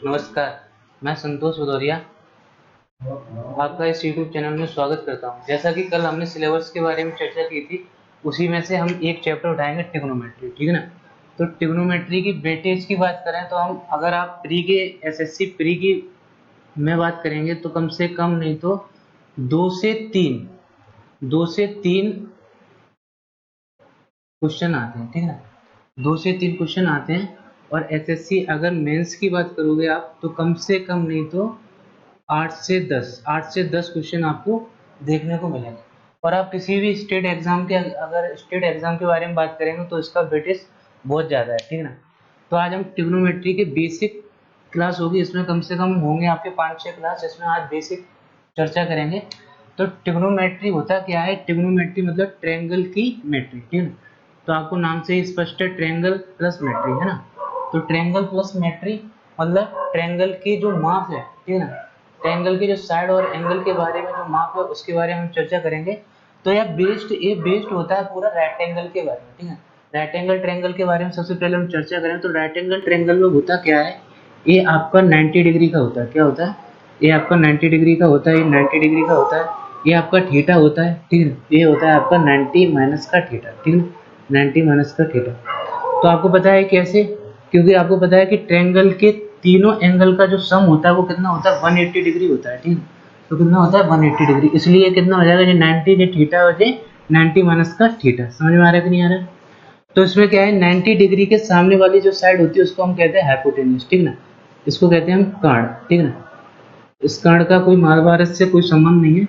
नमस्कार, मैं संतोष भदौरिया आपका इस यूट्यूब चैनल में स्वागत करता हूं। जैसा कि कल हमने सिलेबस के बारे में चर्चा की थी, उसी में से हम एक चैप्टर उठाएंगे ट्रिग्नोमेट्री, ठीक है ना। तो ट्रिग्नोमेट्री की वेटेज की बात करें तो हम अगर आप प्री के एसएससी प्री की में बात करेंगे तो कम से कम नहीं तो 2 से 3 क्वेश्चन आते हैं, ठीक है ना। 2 से 3 क्वेश्चन आते हैं। और एसएससी अगर मेंस की बात करोगे आप तो कम से कम नहीं तो 8 से 10 क्वेश्चन आपको देखने को मिलेगा। और आप किसी भी स्टेट एग्जाम के अगर स्टेट एग्जाम के बारे में बात करेंगे तो इसका वेटेज बहुत ज़्यादा है, ठीक है ना। तो आज हम ट्रिग्नोमेट्री के बेसिक क्लास होगी, इसमें कम से कम होंगे आपके 5-6 क्लास, इसमें आज बेसिक चर्चा करेंगे। तो ट्रिग्नोमेट्री होता क्या है? ट्रिग्नोमेट्री मतलब ट्रायंगल की मेट्री, ठीक है ना। तो आपको नाम से ही स्पष्ट है, ट्रायंगल प्लस मेट्री, है ना। तो ट्रायंगल प्लस मेट्री मतलब ट्रायंगल की जो माप है, ठीक है ना, ट्रायंगल के जो साइड और एंगल के बारे में जो माप है उसके बारे में हम चर्चा करेंगे। तो ये बेस्ड होता है पूरा राइट एंगल के बारे में, ठीक है। राइट एंगल ट्रायंगल के बारे में सबसे पहले हम चर्चा करें तो राइट एंगल ट्रायंगल में होता क्या है? ये आपका 90 डिग्री का होता है। क्या होता है? ये आपका 90 डिग्री का होता है, ये 90 डिग्री का होता है, ये आपका थीटा होता है, ठीक है। ये होता है आपका 90 माइनस का थीटा, ठीक है, 90 माइनस का थीटा। तो आपको पता है कैसे? क्योंकि आपको पता है कि ट्रायंगल के तीनों एंगल का जो सम होता है वो कितना होता है? 180 डिग्री होता है, ठीक है। तो कितना होता है? 180 डिग्री। इसलिए कितना हो जाएगा? ये 90 जो थीटा हो जाए 90 माइनस का थीटा। समझ में आ रहा है कि नहीं आ रहा है? तो इसमें क्या है, 90 डिग्री के सामने वाली जो साइड होती है उसको हम कहते हैं हाइपोटेन्यूज, ठीक है ना। इसको कहते हैं हम कर्ण, ठीक है ना। इस कर्ण का कोई महाभारत से कोई संबंध नहीं है।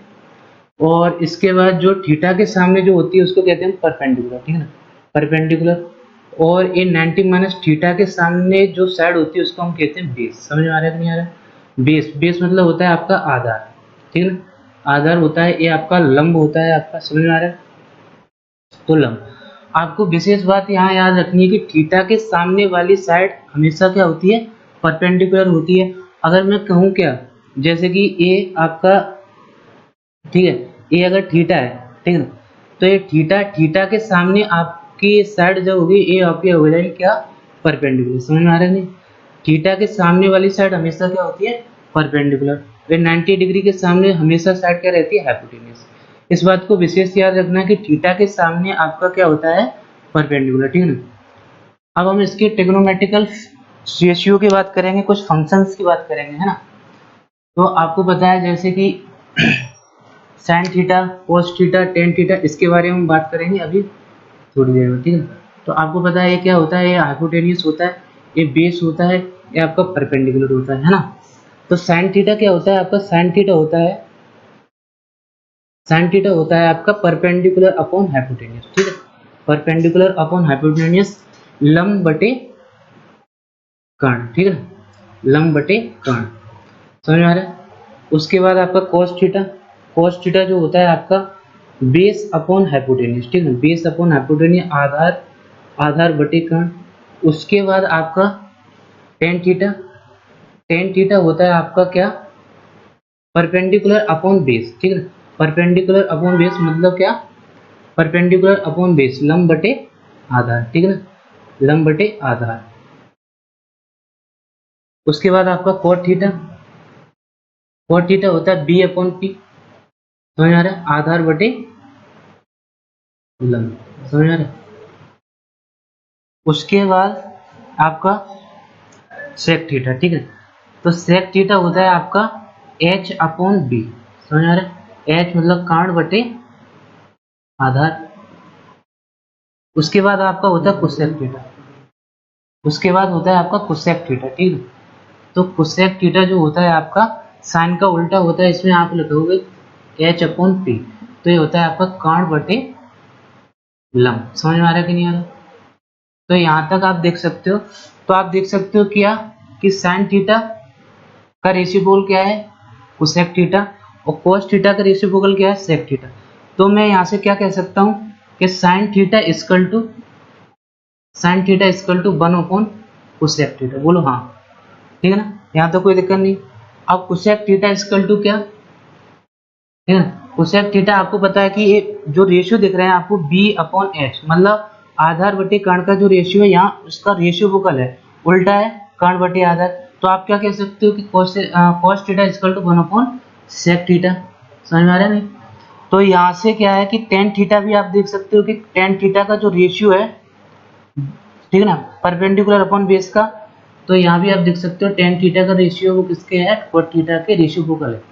और इसके बाद जो थीटा के सामने जो होती है उसको कहते हैं परपेंडिकुलर, ठीक है ना, परपेंडिकुलर। और ये 90 माइनस थीटा के सामने जो साइड होती है उसको हम कहते हैं बेस। समझ में आ रहा है कि नहीं आ रहा है? बेस, बेस मतलब होता है आपका आधार, ठीक है ना, आधार होता है। ये आपका लंब होता है आपका। समझ में आ रहा है? तो लंब। आपको विशेष बात यहाँ याद रखनी है कि थीटा के सामने वाली साइड हमेशा क्या होती है? परपेंडिकुलर होती है। अगर मैं कहूँ क्या, जैसे कि ये आपका, ठीक है, ये अगर थीटा है, ठीक है ना, तो ये थीटा के सामने आपकी साइड जो होगी ये आपकी हो जाएगी क्या? परपेंडिकुलर। समझ में आ रहा है नहीं? थीटा के सामने वाली साइड हमेशा क्या होती है? परपेंडिकुलर। फिर 90 डिग्री के सामने हमेशा साइड क्या रहती है? हाइपोटेन्यूज। इस बात को विशेष याद रखना कि थीटा के सामने आपका क्या होता है? परपेंडिकुलर, ठीक है ना। अब हम इसके ट्रिग्नोमेट्रिकल रेशियो की बात करेंगे, कुछ फंक्शंस की बात करेंगे, है ना। तो आपको पता है जैसे कि sine theta, cos theta, tan theta, इसके बारे में बात करेंगे अभी थोड़ी देर में, ठीक है। तो आपको पता है ये क्या होता है? ये हाइपोटेन्यूज होता है, ये बेस होता है, ये आपका परपेंडिकुलर होता है ना। तो साइन थीटा क्या होता है आपका? साइन थीटा होता है, साइन थीटा होता है आपका परपेंडिकुलर अपॉन हाइपोटेन्यूज, ठीक है, परपेंडिकुलर अपॉन हाइपोटेन्यूज, लंब बटे कर्ण, ठीक है ना, लंब बटे कर्ण। समझ में आ रहा है? उसके बाद आपका cos थीटा, cos थीटा जो होता है आपका बेस अपॉन हाइपोटेन्यूज, ठीक है, बेस अपॉन हाइपोटेन्यूज, आधार, आधार बटे कर्ण। उसके बाद आपका टेन थीटा, टेन थीटा होता है आपका क्या? परपेंडिकुलर अपॉन बेस, ठीक है ना, परपेंडिकुलर अपॉन बेस मतलब क्या? परपेंडिकुलर अपॉन बेस, लंब बटे आधार, ठीक है ना, लंब बटे आधार। उसके बाद आपका cot थीटा, cot थीटा होता है बी अपॉन पी। समझ आ रहा है? आधार बटे लंब। समझ आ रहा है? उसके बाद आपका सेक थीटा, ठीक है। तो सेक थीटा होता है आपका एच अपॉन बी। समझ आ रहा है? एच मतलब कर्ण बटे आधार। उसके बाद आपका होता है कोसेक थीटा, उसके बाद होता है आपका कोसेक थीटा, ठीक है। तो कोसेक थीटा जो होता है आपका साइन का उल्टा होता है, इसमें आप लिखोगे एच अपॉन पी। तो ये होता है आपका कर्ण बटे लंब। समझ में आ रहा है कि नहीं आ रहा? तो यहाँ तक आप देख सकते हो। तो आप देख सकते हो क्या कि साइन थीटा का रेसिप्रोकल क्या है? Cosec theta. और कोस थीटा का रेसिप्रोकल क्या है? Sec theta. तो मैं यहाँ से क्या कह सकता हूँ कि sine theta equal to, sine theta equal to 1 cosec theta. बोलो हाँ, ठीक है ना, यहाँ तो कोई दिक्कत नहीं। अब कोसेक थीटा इक्वल टू क्या, ठीक है, कोसेक थीटा आपको पता है कि ये जो रेशियो दिख रहे हैं आपको बी अपॉन एच, मतलब आधार बटे कर्ण का जो रेशियो है यहाँ उसका रेशियो वोकल है, उल्टा है कर्ण बटे आधार। तो आप क्या कह सकते हो कि cos theta equal to 1 upon sec theta. समझ में आ रहा है नहीं? तो यहाँ से क्या है कि tan थीटा भी आप देख सकते हो कि tan थीटा का जो रेशियो है, ठीक है ना, परपेंडिकुलर अपॉन बेस का, तो यहाँ भी आप देख सकते हो tan थीटा का रेशियो वो किसके है, cot थीटा के रेसिप्रोकल है।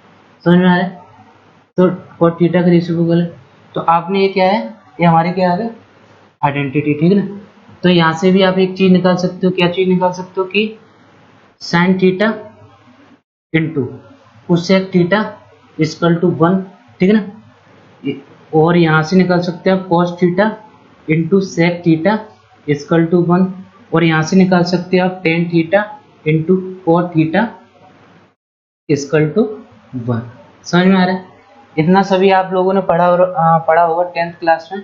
समझ में आ रहा है? तो cot थीटा का रेसिप्रोकल है, तो आपने ये क्या है, ये हमारे क्या आ गए आइडेंटिटी, ठीक है ना। तो यहाँ से भी आप एक चीज निकाल सकते हो, क्या चीज निकाल सकते हो कि sin theta into cosec theta equal to 1, ठीक है ना। और यहाँ से निकाल सकते हैं आप cos theta into sec theta equal to 1, और यहाँ से निकाल सकते हैं आप tan theta into cot theta equal to 1। समझ में आ रहा है? इतना सभी आप लोगों ने पढ़ा होगा 10th क्लास में।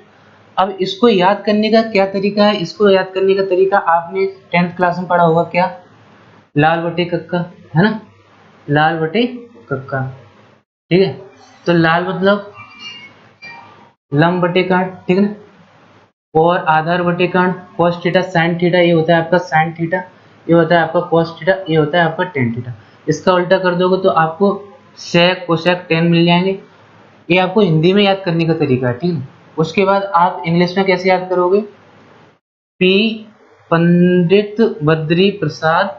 अब इसको याद करने का क्या तरीका है, इसको याद करने का तरीका आपने 10th क्लास में पढ़ा होगा, क्या, लाल बटे कक्का, है ना, लाल बटे कक्का, ठीक है। तो लाल मतलब लंब बटे काट, ठीक है ना, और आधार बटे काट cos थीटा sin थीटा, ये होता है आपका sin थीटा, ये होता है आपका cos थीटा, ये होता है आपका tan थीटा। इसका उल्टा कर दोगे तो आपको sec cosec tan मिल जाएंगे। ये आपको हिंदी में याद करने का तरीका है, ठीक है। उसके बाद आप इंग्लिश में कैसे याद करोगे, पी पंडित बद्री प्रसाद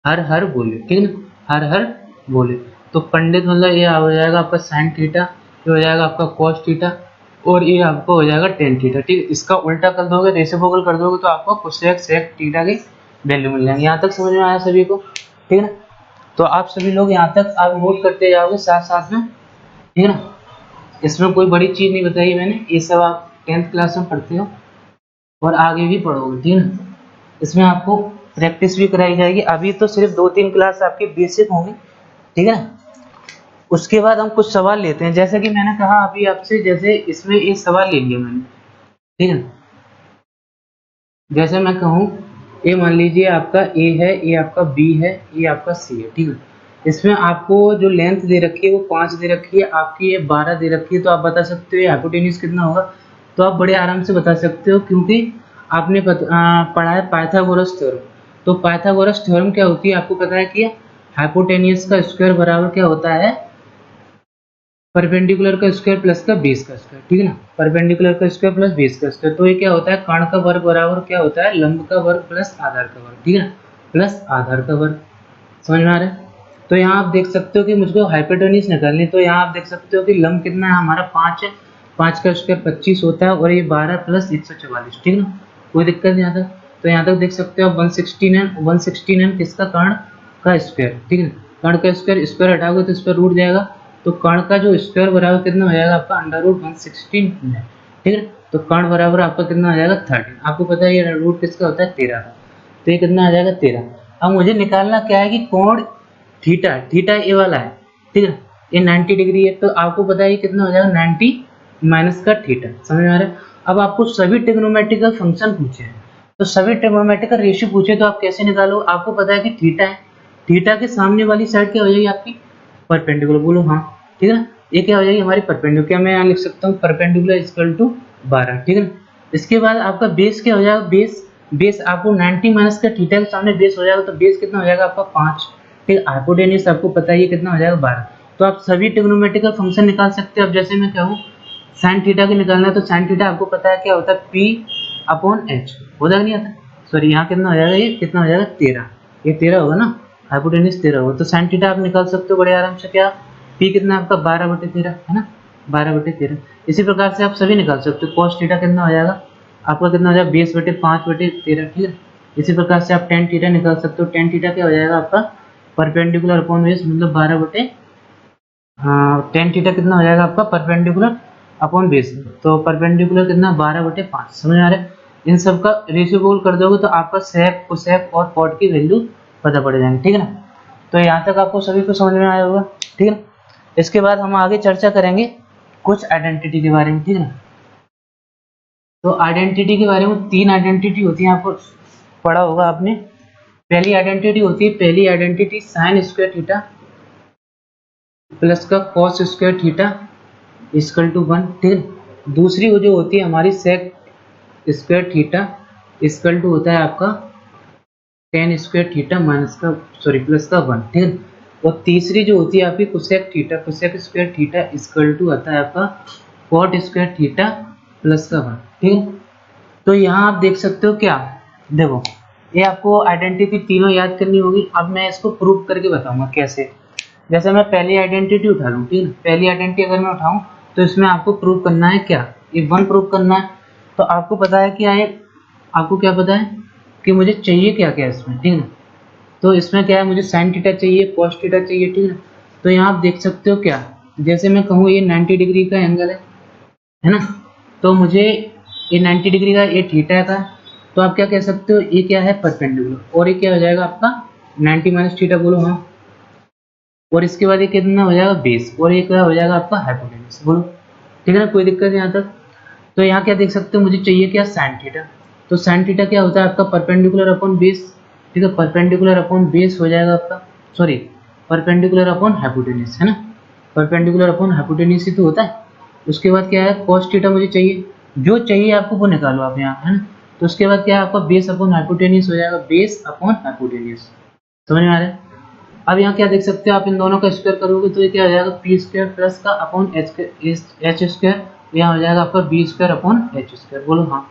हर हर बोले, ठीक है ना, हर हर बोले। तो पंडित मतलब ये हो जाएगा आपका साइन थीटा, ये हो जाएगा आपका कॉस थीटा, और ये आपको हो जाएगा टेन थीटा, ठीक है। इसका उल्टा कर दोगे, रेसिप्रोकल कर दोगे तो आपको कोसेक सेक थीटा की वैल्यू मिल जाएंगे। यहाँ तक समझ में आया सभी को, ठीक है ना। तो आप सभी लोग यहाँ तक आप नोट करते जाओगे साथ साथ में, ठीक है ना। इसमें कोई बड़ी चीज नहीं बताई मैंने, ये सब आप 10th क्लास में पढ़ते हो और आगे भी पढ़ोगे, ठीक है ना। इसमें आपको प्रैक्टिस भी कराई जाएगी। अभी तो सिर्फ 2-3 क्लास आपकी बेसिक होंगी, ठीक है ना। उसके बाद हम कुछ सवाल लेते हैं, जैसे कि मैंने कहा अभी आपसे, जैसे इसमें एक सवाल ले लिया मैंने, ठीक है ना। जैसे मैं कहूँ ये मान लीजिए आपका ए है, ये आपका बी है, ये आपका सी है, ठीक है। इसमें आपको जो लेंथ दे रखी है वो 5 दे रखी है, आपकी ये 12 दे रखी है, तो आप बता सकते हो ये हाइपोटेन्यूज कितना होगा। तो आप बड़े आराम से बता सकते हो, क्योंकि आपने पढ़ा है पाइथागोरस थ्योरम। तो पाइथागोरस थ्योरम क्या होती है, आपको पता है कि हाइपोटेन्यूज का स्क्वायर बराबर क्या होता है, परपेंडिकुलर का स्क्वायर प्लस का बेस का स्क्वायर, ठीक है ना, परपेंडिकुलर का स्क्वायर प्लस बेस का स्क्वायर। तो ये क्या होता है, कर्ण का वर्ग बराबर क्या होता है, लंब का वर्ग प्लस आधार का वर्ग, ठीक है ना, प्लस आधार का वर्ग। समझ में आ रहा है? तो यहाँ आप देख सकते हो कि मुझको हाइपोटेन्यूज निकालनी, तो यहाँ आप देख सकते हो कि लंब कितना है हमारा 5 है, 5 का स्क्वायर 25 होता है, और ये 12 प्लस 144, ठीक है ना, कोई दिक्कत नहीं आता। तो यहाँ तक देख सकते हो 116 किसका, कर्ण का स्क्वायर, ठीक है ना। कर्ण का स्क्वायर हटाओगे तो इस पर रूट जाएगा, तो कर्ण का जो स्क्वायर बराबर कितना हो जाएगा आपका अंडर रूट 116, ठीक है। तो कर्ण बराबर आपका कितना आ जाएगा 13। आपको पता है ये रूट किसका होता है 13 का, तो ये कितना आ जाएगा 13। अब मुझे निकालना क्या है कि कोण थीटा, थीटा ये वाला है, ठीक है ना, ये 90 डिग्री है, तो आपको पता है ये कितना हो जाएगा 90 माइनस का थीटा। समझ में आ रहा है? अब आपको सभी ट्रिग्नोमेट्रिकल फंक्शन पूछे हैं, तो सभी ट्रिग्नोमेट्रिकल रेशियो पूछे तो आप कैसे निकालो, आपको पता है कि थीटा है, थीटा के सामने वाली साइड क्या हो जाएगी आपकी परपेंडिकुलर, बोलो हाँ, ठीक है ना। ये क्या हो जाएगी हमारी परपेंडिकुलर, क्या मैं यहाँ लिख सकता हूँ परपेंडिकुलर इक्वल टू 12, ठीक है ना। इसके बाद आपका बेस क्या हो जाएगा, बेस आपको 90 माइनस का थीटा के सामने बेस हो जाएगा, तो बेस कितना हो जाएगा आपका 5, ठीक है। हाइपोटेन्यूज आपको पता है ये कितना हो जाएगा 12। तो आप सभी ट्रिग्नोमेट्रिकल फंक्शन निकाल सकते हो। अब जैसे मैं कहूँ साइन थीटा के निकालना है, तो साइन थीटा आपको पता है क्या होता है, पी अपॉन एच, हो जाएगा नहीं आता, सॉरी यहाँ कितना हो जाएगा, ये कितना हो जाएगा 13, ये 13 होगा ना, हाइपोटेन्यूज 13 होगा। तो साइन थीटा आप निकाल सकते हो बड़े आराम से, क्या पी कितना आपका 12/13 है ना, 12/13। इसी प्रकार से आप सभी निकाल सकते हो, कॉस थीटा कितना हो जाएगा आपका, कितना हो जाएगा 20/5/13, ठीक है। इसी प्रकार से आप टेन थीटा निकाल सकते हो, टेन थीटा क्या हो जाएगा आपका परपेंडिकुलर अपॉन बेस, मतलब 12 टेन थीटा कितना हो जाएगा आपका परपेंडिकुलर अपॉन बेस, तो परपेंडिकुलर कितना 12/5। समझ आ रहा है? इन सब का रेशियो गोल कर दोगे तो आपका सेक कोसेक और कॉट की वैल्यू पता पड़ जाएंगे, ठीक है ना। तो यहाँ तक आपको सभी को समझ में आया होगा, ठीक है ना। इसके बाद हम आगे चर्चा करेंगे कुछ आइडेंटिटी के बारे में, ठीक है ना। तो आइडेंटिटी के बारे में 3 आइडेंटिटी होती है, आपको पढ़ा होगा आपने। पहली आइडेंटिटी होती है, पहली identity sine square theta plus का cos square theta equal to 1, ठीक है। दूसरी वो जो होती है हमारी sec square theta equal to होता है आपका टेन स्क्वायर थीटा माइनस का प्लस का 1, ठीक है। और तीसरी जो होती है आपकी cosec theta, cosec square theta equal to आता है आपका कॉट स्क्वायर थीटा प्लस का 1, ठीक है। तो यहाँ आप देख सकते हो क्या, देखो ये आपको आइडेंटिटी तीनों याद करनी होगी। अब मैं इसको प्रूव करके बताऊंगा कैसे। जैसे मैं पहली आइडेंटिटी उठा लूँ, ठीक है, पहली आइडेंटिटी अगर मैं उठाऊं तो इसमें आपको प्रूव करना है क्या, ये 1 प्रूव करना है। तो आपको पता है कि आए, आपको क्या पता है कि मुझे चाहिए क्या क्या इसमें, ठीक है। तो इसमें क्या है, मुझे साइन थीटा चाहिए, कॉस थीटा चाहिए, ठीक है। तो यहाँ आप देख सकते हो क्या, जैसे मैं कहूँ ये 90 डिग्री का एंगल है ना, तो मुझे ये 90 डिग्री का ये थीटा का, तो आप क्या कह सकते हो, ये क्या है परपेंडिकुलर, और ये क्या हो जाएगा आपका 90 माइनस थीटा, बोलो हाँ। और इसके बाद ये कितना हो जाएगा बेस, और ये क्या हो जाएगा आपका हाइपोटेन्यूज, बोलो ठीक है ना, कोई दिक्कत यहाँ तक। तो यहाँ क्या देख सकते हो, मुझे चाहिए क्या साइन थीटा। तो साइन थीटा क्या होता है आपका परपेंडिकुलर अपॉन बेस, ठीक है, परपेंडिकुलर अपॉन बेस हो जाएगा आपका, सॉरी परपेंडिकुलर अपॉन हाइपोटेन्यूज, है ना, परपेंडिकुलर अपॉन हाइपोटेन्यूज ही तो होता है। उसके बाद क्या है कॉस थीटा मुझे चाहिए, जो चाहिए आपको वो निकालो आप यहाँ, है ना। तो उसके बाद क्या है आपका बेस अपॉन हाइपोटेन्यूज हो जाएगा, बेस अपॉन हाइपोटेन्यूज, समझ में आ रहा है। अब यहाँ क्या देख सकते हो, आप इन दोनों का स्क्वायर करोगे तो ये क्या हो जाएगा पी स्क्वायर प्लस का अपॉन एच स्क्वायर, यहाँ हो जाएगा आपका B square upon H square, बोलो हाँ,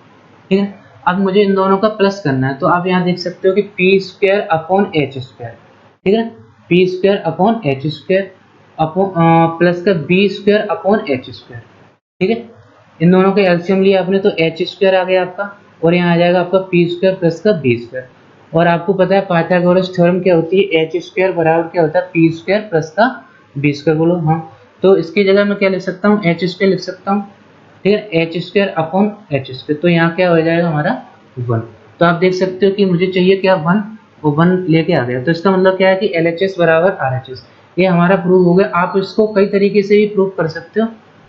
ठीक है। अब मुझे इन दोनों का प्लस करना है, तो आप यहाँ देख सकते हो कि P square upon H square, ठीक है, P square upon H square upon plus का B square upon H square, ठीक है। इन दोनों का एलसीएम लिया आपने तो एच स्क्वायर आ गया आपका, और यहाँ आ जाएगा आपका पी स्क्वायर प्लस का बी स्क्वायर। और आपको पता है पाइथागोरस थ्योरम क्या होती है, एच स्क्वायर बराबर क्या होता है पी स्क्वायर प्लस का बी स्क्वायर, बोलो हाँ। तो इसकी जगह मैं क्या लिख सकता हूँ, एच स्क्वायर लिख सकता हूँ, ठीक है, H square upon H square, तो यहाँ क्या हो जाएगा हमारा 1। तो आप देख सकते हो कि मुझे चाहिए क्या 1, वो 1 लेके आ गया। तो इसका मतलब क्या है कि एल एच एस बराबर आर एच एस, ये हमारा प्रूव हो गया। आप इसको कई तरीके से भी प्रूव कर सकते हो,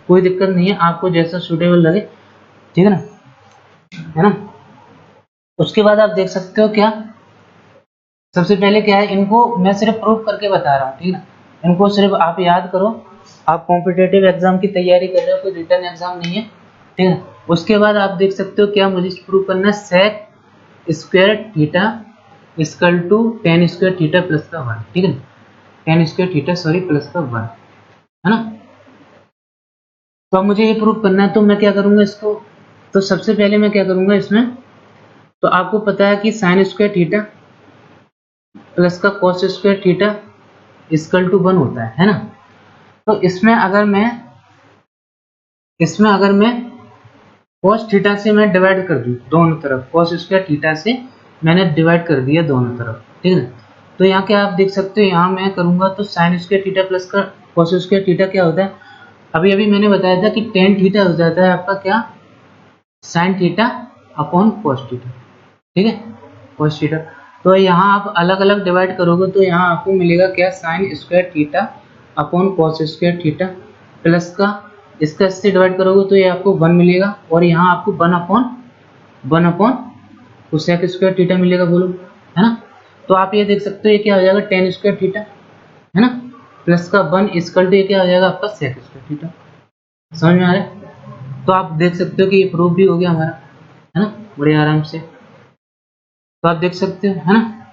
कोई दिक्कत नहीं है, आपको जैसा सूटेबल लगे, ठीक है ना, है ना। उसके बाद आप देख सकते हो क्या, सबसे पहले क्या है, इनको मैं सिर्फ प्रूव करके बता रहा हूँ, ठीक है ना, इनको सिर्फ आप याद करो। आप कॉम्पिटेटिव एग्जाम की तैयारी कर रहे हो, कोई रिटर्न एग्जाम नहीं है, ठीक है। उसके बाद आप देख सकते हो क्या मुझे प्रूव करना है, sec square theta equal to tan square theta plus का 1, ठीक है, tan square theta sorry plus का 1, है ना। तो अब मुझे ये प्रूव करना है, तो मैं क्या करूंगा इसको, तो सबसे पहले मैं क्या करूंगा इसमें, तो आपको पता है कि साइन स्क्वायर थीटा प्लस का cos square theta equal to 1 होता है ना। तो इसमें अगर मैं cos थीटा से मैं डिवाइड कर दूं दोनों तरफ, cos स्क्वायर थीटा से मैंने डिवाइड कर दिया दोनों तरफ, ठीक है। तो यहाँ क्या आप देख सकते हो, यहाँ मैं करूंगा तो साइन स्क्वायर थीटा प्लस का cos स्क्वायर थीटा क्या होता है, अभी अभी मैंने बताया था कि टेन थीटा हो जाता है आपका क्या, sine theta upon cos theta, ठीक है, cos थीटा। तो यहाँ आप अलग अलग डिवाइड करोगे तो यहाँ आपको मिलेगा क्या, sign square theta upon cos square theta plus का, इसका इससे डिवाइड करोगे तो ये आपको 1 मिलेगा, और यहाँ आपको 1 अपॉन कोसेक स्क्वायर थीटा मिलेगा, बोलो है ना। तो आप ये देख सकते हो ये क्या हो जाएगा टेन स्क्वायर थीटा, है ना, प्लस का 1 इक्वल टू ये क्या हो जाएगा आपका सेक स्क्वायर थीटा, समझ में आ रहा है। तो आप देख सकते हो कि ये प्रूफ भी हो गया हमारा, है ना, बड़े आराम से। तो आप देख सकते हो, है ना।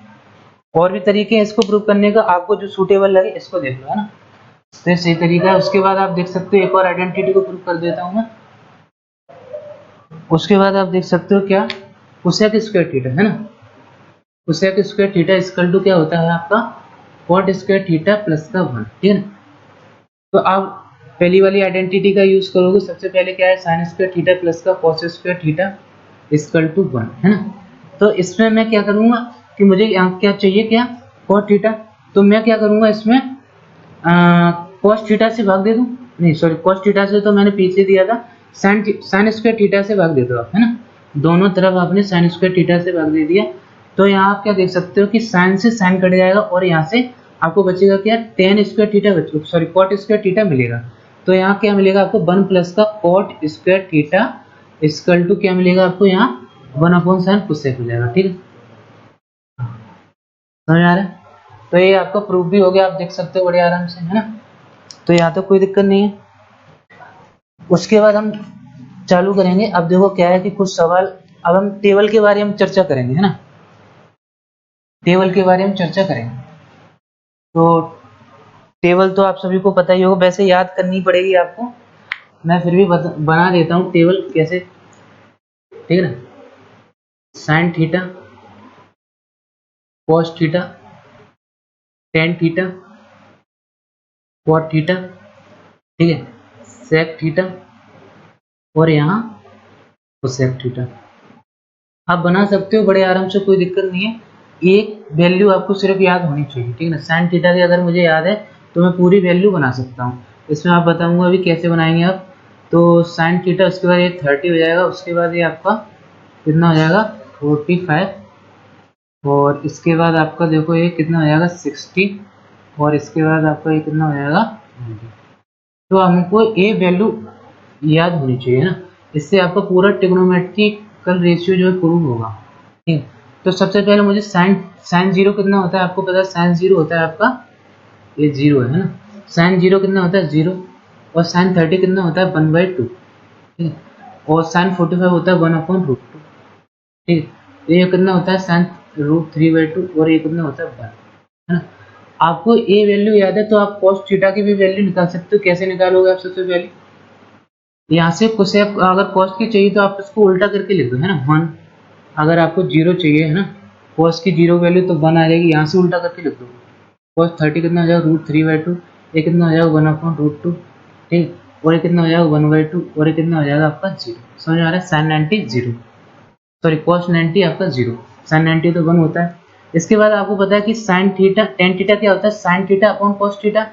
और भी तरीके हैं इसको प्रूव करने का, आपको जो सूटेबल लगे इसको देख लो, है ना। तो ये सही तरीका है। उसके बाद आप देख सकते हो एक और आइडेंटिटी को प्रूव कर देता हूँ मैं। उसके बाद आप देख सकते हो क्या, कोसेक स्क्वायर थीटा, है ना, cosec square theta equal to क्या होता है आपका कॉट स्क्वायर थीटा प्लस का 1, ठीक है ना। तो आप पहली वाली आइडेंटिटी का यूज करोगे, सबसे पहले क्या है साइन स्क्वायर थीटा प्लस का cos square theta equal to 1, है ना। तो इसमें मैं क्या करूंगा कि मुझे यहाँ क्या चाहिए क्या, कॉट थीटा। तो मैं क्या करूंगा इसमें कॉस थीटा से भाग दे दूं, नहीं सॉरी कॉस थीटा से तो मैंने पीछे दिया था, साइन स्क्वायर थीटा से भाग दे दो आप, है ना, दोनों तरफ आपने साइन स्क्वायर थीटा से भाग दे दिया। तो यहाँ आप क्या देख सकते हो कि साइन से साइन कट जाएगा, और यहाँ से आपको बचेगा क्या, टेन स्क्वायर थीटा बचेगा, सॉरी कॉट स्क्वायर थीटा मिलेगा। तो यहाँ क्या मिलेगा आपको 1 प्लस का cot square theta equal to क्या मिलेगा आपको यहाँ 1 अपॉन साइन कोसेक हो जाएगा, ठीक है, समझ आ रहा है। तो ये आपका प्रूफ भी हो गया, आप देख सकते हो बड़े आराम से, है ना। तो यहाँ तो कोई दिक्कत नहीं है। उसके बाद हम चालू करेंगे, अब देखो क्या है कि कुछ सवाल, अब हम टेबल के बारे में चर्चा करेंगे, है ना। टेबल के बारे में चर्चा करेंगे। तो टेबल तो आप सभी को पता ही होगा, वैसे याद करनी पड़ेगी आपको, मैं फिर भी बना देता हूँ टेबल कैसे, ठीक है ना। Sine theta, cos theta, tan theta, cot theta, ठीक है, सेक थीटा, और यहाँ कोसेक थीटा। आप बना सकते हो बड़े आराम से, कोई दिक्कत नहीं है। एक वैल्यू आपको सिर्फ याद होनी चाहिए, ठीक है ना। साइन थीटा की अगर मुझे याद है तो मैं पूरी वैल्यू बना सकता हूँ। इसमें आप बताऊंगा अभी कैसे बनाएंगे आप। तो साइन थीटा, उसके बाद ये 30 हो जाएगा, उसके बाद ये आपका कितना हो जाएगा 45, और इसके बाद आपका देखो ये कितना हो जाएगा 60, और इसके बाद आपका ये कितना हो जाएगा 90। तो हमको ये वैल्यू याद होनी चाहिए ना, इससे आपका पूरा ट्रिग्नोमेट्रिकल रेशियो जो है प्रूव होगा, ठीक है। तो सबसे पहले मुझे साइन साइन जीरो कितना होता है आपको पता है, साइन जीरो होता है आपका ये जीरो है ना, साइन जीरो कितना होता है जीरो, और साइन 30 कितना होता है 1/2, ठीक है, और साइन 45 होता है 1/√2, ठीक है। तो ये कितना होता है साइन √3/2, और ये कितना होता है 1, है ना। आपको ये वैल्यू याद है तो आप कॉस थीटा की भी वैल्यू निकाल सकते हो। कैसे निकालोगे आप, सबसे पहले यहाँ से कोसेक, अगर कॉस की चाहिए तो आप इसको उल्टा करके लिख दो, है ना 1। अगर आपको जीरो चाहिए, है ना, कॉस की जीरो वैल्यू तो 1 आ जाएगी, यहाँ से उल्टा करके लिख दो। कॉस 30 कितना हो जाएगा √3/2, ये कितना हो जाएगा 1/√2, ठीक, और ये कितना हो जाएगा 1/2, और ये कितना हो जाएगा आपका जीरो। समझ में आ रहा है, साइन 90 जीरो, सॉरी कॉस 90 आपका जीरो, साइन 90 तो 1 होता है। इसके बाद आपको पता है कि साइन थीटा टेन थीटा क्या होता है, sine theta upon cos theta,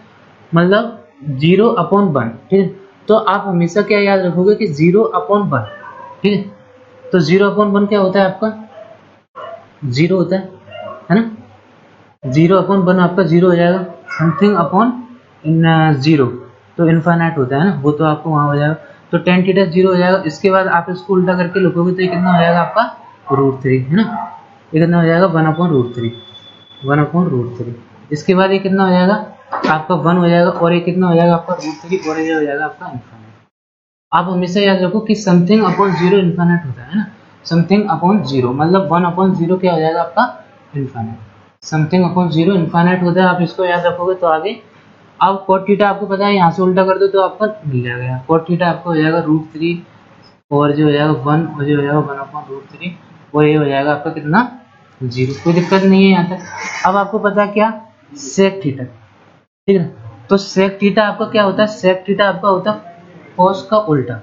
मतलब 0/1, ठीक है। तो आप हमेशा क्या याद रखोगे कि 0/1, ठीक है। तो 0/1 क्या होता है आपका, जीरो होता है ना। 0/1 आपका जीरो हो जाएगा, समथिंग अपॉन इन जीरो तो इन्फाइनाइट होता है ना, वो तो आपको वहाँ हो जाएगा। तो टेन थीटा जीरो हो जाएगा। इसके बाद आप इसको उल्टा करके लिखोगे तो ये कितना हो जाएगा आपका √3, है ना। ये कितना हो जाएगा 1/√3, 1/√3। इसके बाद ये कितना हो जाएगा आपका 1 हो जाएगा, और ये कितना हो जाएगा आपका √3, और ये हो जाएगा आपका इन्फाइनाइट। आप हमेशा याद रखो कि समथिंग अपॉन जीरो इन्फाइनाइट होता है ना, समथिंग अपॉन जीरो मतलब 1/0 क्या हो जाएगा आपका infinite, something upon zero infinite होता है। आप इसको याद रखोगे तो आगे। अब कॉट थीटा आपको पता है, यहाँ से उल्टा कर दो तो आपका मिल जाएगा, कॉट थीटा आपको हो जाएगा √3, और जो हो जाएगा 1, और जो हो जाएगा 1/√3, और ये हो जाएगा आपका कितना जीरो। कोई दिक्कत नहीं है यहाँ तक। अब आपको पता है क्या, सेक थीटा, ठीक है। तो सेक थीटा आपका क्या होता है, सेक थीटा आपका होता है कॉस का उल्टा,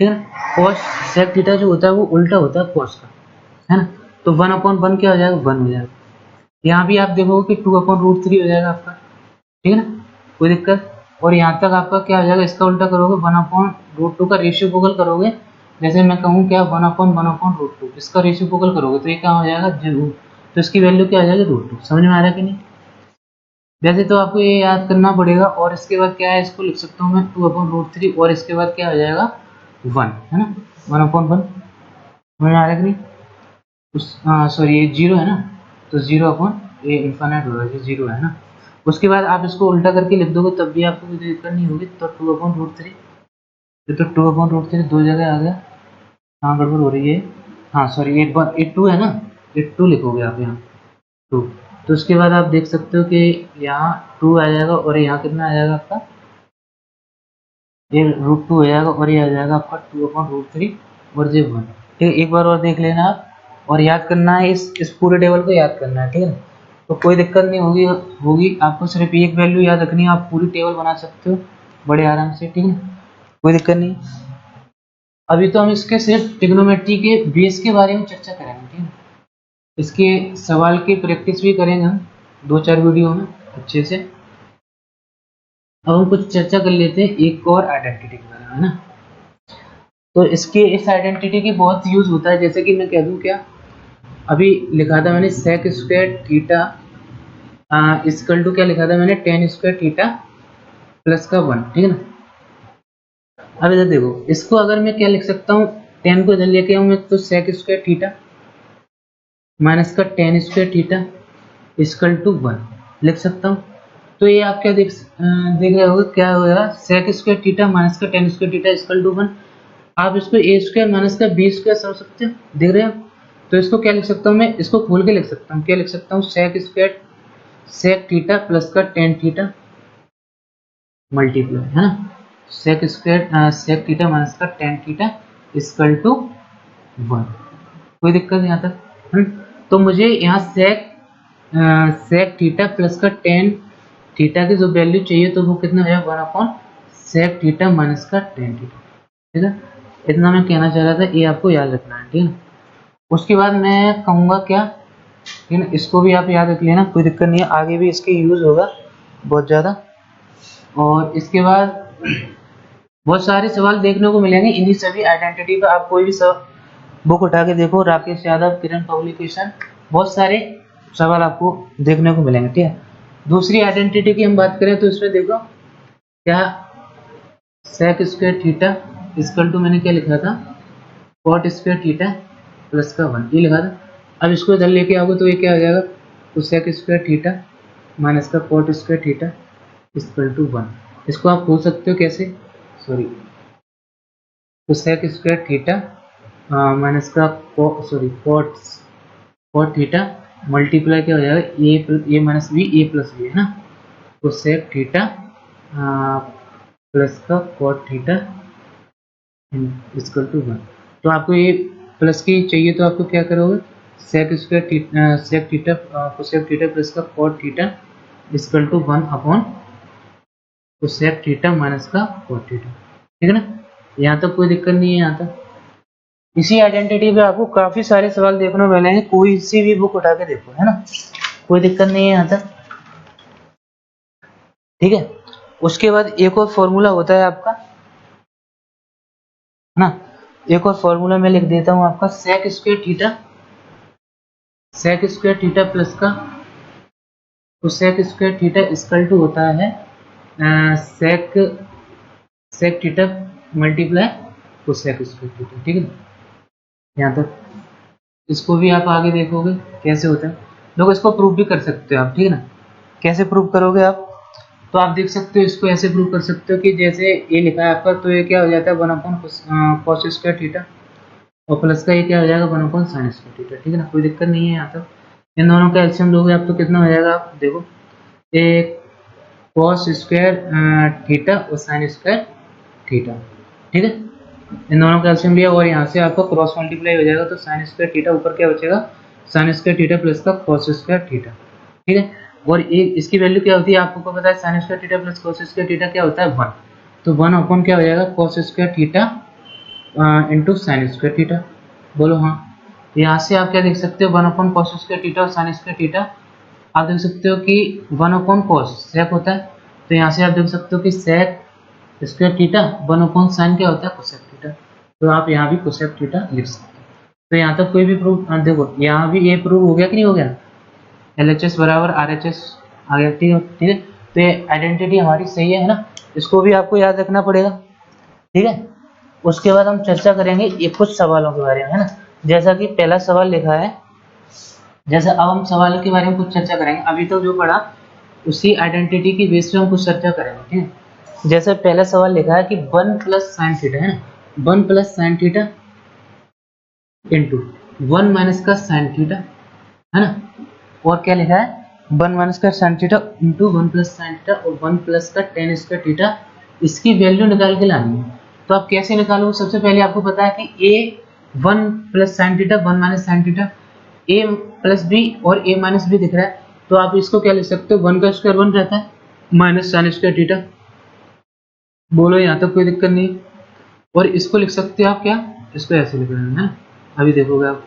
ठीक है। कॉस सेक थीटा जो होता है वो उल्टा होता है कॉस का, है ना। तो 1/1 क्या हो जाएगा 1 हो जाएगा। यहाँ भी आप देखोगे कि 2/√3 हो जाएगा आपका, ठीक है ना, कोई दिक्कत। और यहाँ तक आपका क्या हो जाएगा, इसका उल्टा करोगे 1/√2 का रेशियोपोकल करोगे, जैसे मैं कहूँ क्या 1/1/√2, इसका रेशियोपोकल करोगे तो ये क्या हो जाएगा जरूर, तो इसकी वैल्यू क्या हो जाएगी √2। समझ में आ रहा है कि नहीं। वैसे तो आपको ये याद करना पड़ेगा, और इसके बाद क्या है, इसको लिख सकता हूँ मैं 2/√3, और इसके बाद क्या हो जाएगा 1, है ना, 1/1। समझ में आ रहा है कि नहीं। उस सॉरी ये जीरो है ना, तो 0/, ये इन्फाइनाइट होगा, ये जीरो है ना। उसके बाद आप इसको उल्टा करके लिख दोगे तब भी आपको कोई दिक्कत नहीं होगी। तो 2/√3, ये तो 2/√3 दो जगह आ गया, हाँ गड़बड़ हो रही है, हाँ सॉरी 8/2 है ना, 8/2 लिखोगे आप यहाँ 2। तो उसके बाद आप देख सकते हो कि यहाँ 2 आ जाएगा, और यहाँ कितना आ जाएगा आपका, ये √2 हो जाएगा, और ये आ जाएगा आपका 2/√3, और ये 1। ठीक है, एक बार और देख लेना आप, और याद करना है, इस पूरे टेबल को याद करना है, ठीक है। तो कोई दिक्कत नहीं होगी आपको सिर्फ एक वैल्यू याद रखनी है, आप पूरी टेबल बना सकते हो बड़े आराम से, ठीक है, कोई दिक्कत नहीं। अभी तो हम इसके सिर्फ ट्रिग्नोमेट्री के बेस के बारे में चर्चा करेंगे, ठीक है। इसके सवाल की प्रैक्टिस भी करेंगे हम 2-4 वीडियो में अच्छे से। अब हम कुछ चर्चा कर लेते हैं एक और आइडेंटिटी के बारे में, है ना। तो इसके इस आइडेंटिटी की बहुत यूज होता है, जैसे कि मैं कह दूं क्या, अभी लिखा था मैंने sec square theta equal to क्या लिखा था मैंने, टेन स्क्वायर थीटा प्लस का 1, ठीक है ना। अब इधर देखो, इसको अगर मैं क्या लिख सकता हूँ, टेन को इधर लेके आऊँ मैं तो सेक स्क्वायर थीटा माइनस का tan square theta equal to 1 लिख सकता हूँ। तो ये आप क्या देख रहे होगे, क्या होगा सेक स्क्वायर थीटा माइनस का tan square theta equal to 1। आप इसको ए स्क्वायर माइनस का बी स्क्वायर समझ सकते हो, देख रहे हो। तो इसको क्या लिख सकता हूँ मैं, इसको खोल के लिख सकता हूँ, क्या लिख सकता हूँ, sec square sec theta plus का टेन थीटा मल्टीप्लाई, है ना, sec square sec theta minus का टेन थीटा इक्वल टू 1। कोई दिक्कत नहीं आता। तो मुझे यहाँ सेक थीटा प्लस का टेन थीटा की जो वैल्यू चाहिए तो वो कितना है, 1 सेक थीटा माइनस का टेन थीटा। ठीक है, इतना मैं कहना चाह रहा था, ये आपको याद रखना है। ठीक है, उसके बाद मैं कहूँगा क्या, ठीक है, इसको भी आप याद रख लेना, कोई दिक्कत नहीं है, आगे भी इसके यूज़ होगा बहुत ज़्यादा। और इसके बाद बहुत सारे सवाल देखने को मिलेंगे इन्हीं सभी आइडेंटिटी का। आप कोई भी सब बुक उठा के देखो, राकेश यादव, किरण पब्लिकेशन, बहुत सारे सवाल आपको देखने को मिलेंगे। ठीक है, दूसरी आइडेंटिटी की हम बात करें तो इसमें देखो क्या, sec square theta equal to, मैंने क्या लिखा था, कॉट स्क्वायर थीटा प्लस का 1, ये लिखा था। अब इसको इधर लेके आओगे तो ये क्या हो जाएगा, तो सेक स्क्वायर थीटा माइनस का cot square theta equal to 1। इसको आप खोल सकते हो कैसे, सॉरी, तो सेक स्क्वायर थीटा माइनस का कॉट थीटा मल्टीप्लाई क्या हो जाएगा, A minus B, A plus B, है ना, तो सेक थीटा प्लस का कॉट थीटा इक्वल टू 1। तो आपको ये प्लस की चाहिए तो आपको क्या करोगे, sec theta cosec theta plus का cot theta equal to 1 upon cosec theta minus का कॉट थीटा। ठीक है ना, यहाँ तक कोई दिक्कत नहीं है। यहाँ तक इसी आइडेंटिटी पे आपको काफी सारे सवाल देखने को मिलेंगे, कोई सी भी बुक उठा के देखो, है ना, कोई दिक्कत नहीं है यहाँ तक। ठीक है, उसके बाद एक और फॉर्मूला होता है आपका, है ना, एक और फॉर्मूला मैं लिख देता हूँ आपका, सेक स्क्वायर थीटा प्लस का cosec square theta equal to होता है sec theta multiply cosec square theta. ठीक है, यहाँ तक इसको भी आप आगे देखोगे कैसे होता है, लोग इसको प्रूव भी कर सकते हो आप। ठीक है ना, कैसे प्रूव करोगे आप, तो आप देख सकते हो, इसको ऐसे प्रूव कर सकते हो कि जैसे ये लिखा है आपका, तो ये क्या हो जाता है 1 अपॉन कॉस स्क्वायर थीटा, और प्लस का ये क्या हो जाएगा 1 अपॉन साइन स्क्वायर थीटा। ठीक है ना, कोई दिक्कत नहीं है यहाँ तक। इन दोनों का एलसीएम लोगे आप तो कितना हो जाएगा, आप देखो, एक कॉस स्क्वायर थीटा और साइन स्क्वायर थीटा। ठीक है, इन दोनों का एलसीएम लिया और यहाँ से आपको क्रॉस मल्टीप्लाई हो जाएगा, तो साइन स्क्वायर थीटा ऊपर क्या बचेगा, साइन स्क्वायर थीटा प्लस का कॉस स्क्वायर थीटा। ठीक है, और एक इसकी वैल्यू क्या होती है आपको पता है, sine square theta plus cos square theta क्या होता है 1, तो 1 अपॉन क्या हो जाएगा cos square theta into sine square theta. बोलो हाँ, यहाँ से आप क्या देख सकते हो, 1 अपॉन कॉस स्क्वायर थीटा और साइन स्क्वायर थीटा, आप देख सकते हो कि 1 अपॉन कॉस सेक होता है, तो यहाँ से आप देख सकते हो कि sec square theta 1 upon sine क्या होता है कोसेक थीटा, तो आप यहाँ भी कोसेक थीटा लिख सकते हो। तो यहाँ तक कोई भी प्रूफ, देखो यहाँ भी ये प्रूफ हो गया कि नहीं हो गया, LHS बराबर RHS आ गया। ठीक है, ठीक है, तो ये आइडेंटिटी हमारी सही है ना, इसको भी आपको याद रखना पड़ेगा। ठीक है, उसके बाद हम चर्चा करेंगे ये कुछ सवालों के बारे में, है ना, जैसा कि पहला सवाल लिखा है, जैसे अब हम सवाल के बारे में कुछ चर्चा करेंगे, अभी तो जो पढ़ा उसी आइडेंटिटी की बेस पे हम कुछ चर्चा करेंगे। ठीक है, जैसे पहला सवाल लिखा है कि 1 प्लस साइन थीटा, है ना, 1 plus sine theta into 1 minus का साइन थीटा, है ना, और क्या लिखा है 1 माइनस का sine theta into 1 plus sine theta और 1 प्लस का टेन स्क्वायर थीटा, इसकी वैल्यू निकाल के लानी है। तो आप कैसे निकालोगे, सबसे पहले आपको पता है कि A 1 plus sine theta 1 minus sine theta, A plus B और ए माइनस बी दिख रहा है, तो आप इसको क्या लिख सकते हो, 1 का स्क्वायर 1 रहता है माइनस साइन स्क्वायर थीटा। बोलो यहाँ तक कोई दिक्कत नहीं, और इसको लिख सकते हो आप क्या, इसको ऐसे लिख रहे हैं, अभी देखोगे आप,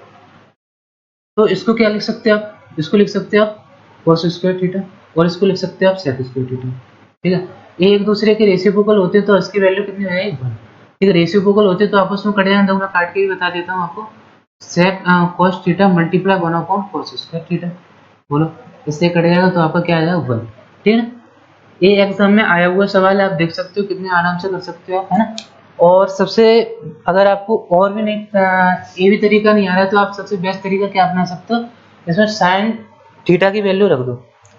तो इसको क्या लिख सकते हो आप, इसको लिख सकते हो आप cos स्क्वायर थीटा, और इसको लिख सकते हो आप sec स्क्वायर थीटा। ठीक है, ये एक दूसरे के रेसिप्रोकल होते तो इसकी वैल्यू कितनी हो जाएगी 1। ठीक है, रेसिप्रोकल होते तो आपस में कट जाए, तो मैं काट के भी बता देता हूँ आपको, sec cos theta multiply 1 upon cos square theta. बोलो, इससे कट जाएगा तो आपका क्या आ जाएगा 1। ठीक है ना, ये एग्जाम में आया हुआ सवाल है, आप देख सकते हो कितने आराम से कर सकते हो आप, है ना। और सबसे, अगर आपको और भी नहीं ये भी तरीका नहीं आ रहा है, तो आप सबसे बेस्ट तरीका क्या अपना सकते हो, इसमें साइन थीटा की वैल्यू रख दो,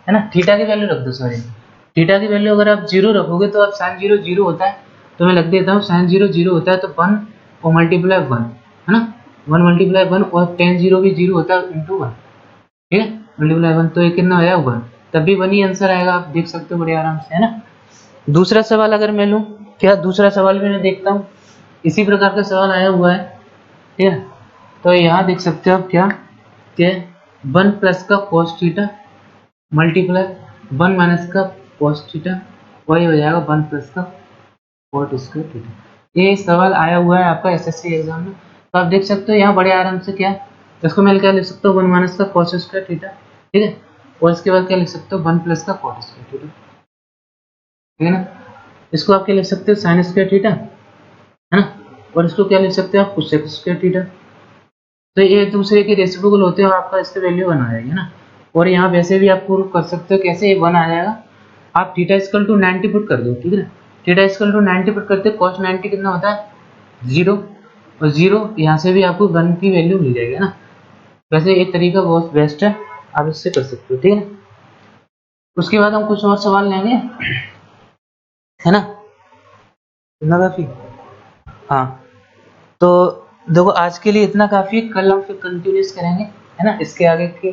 है ना, थीटा की वैल्यू रख दो, सॉरी, थीटा की वैल्यू अगर आप 0 रखोगे तो आप साइन 0 0 होता है, तो मैं लिख देता हूँ साइन 0 0 होता है, तो 1 और मल्टीप्लाई 1, है ना, 1 मल्टीप्लाई 1 और टेन जीरो भी जीरो होता है इंटू 1, ठीक है, मल्टीप्लाई 1 तो ये कितना हो जाएगा 1, तब भी 1 ही आंसर आएगा, आप देख सकते हो बड़े आराम से, है ना। दूसरा सवाल अगर मैं लूँ, क्या दूसरा सवाल भी मैं देखता हूँ, इसी प्रकार का सवाल आया हुआ है, ठीक है। तो यहाँ देख सकते हो आप क्या, कि 1 प्लस का cos थीटा मल्टीप्लाई 1 माइनस का cos थीटा, वही हो जाएगा 1 प्लस का cot स्क्वायर थीटा। ये सवाल आया हुआ है आपका एसएससी एग्जाम में, तो आप देख सकते हो यहाँ बड़े आराम से क्या, इसको मैं क्या लिख सकता हूँ 1 माइनस का cos स्क्वायर थीटा, ठीक है, और इसके बाद क्या लिख सकते हो 1 प्लस का cot स्क्वायर थीटा, ठीक है ना। इसको आप क्या लिख सकते हो साइन स्क्वायर थीटा, है ना, और इसको क्या लिख सकते हो आप cosec स्क्वायर थीटा। तो ये एक दूसरे के रेसिप्रोकल होते हैं और आपका इसका वैल्यू बन आ जाएगी ना। और यहाँ वैसे भी आप प्रूव कर सकते हो, कैसे ये 1 आ जाएगा, आप थीटा इक्वल टू 90 पुट कर दो, ठीक है ना। थीटा इक्वल टू 90 पुट करते cos 90 कितना होता है 0, और 0 यहाँ से भी आपको 1 की वैल्यू मिल जाएगी ना। वैसे एक तरीका बहुत बेस्ट है, आप इससे कर सकते हो, ठीक है ना। उसके बाद हम कुछ और सवाल लेंगे, है ना, इतना काफी। हाँ, तो देखो आज के लिए इतना काफी है, कल हम फिर कंटिन्यूस करेंगे, है ना, इसके आगे की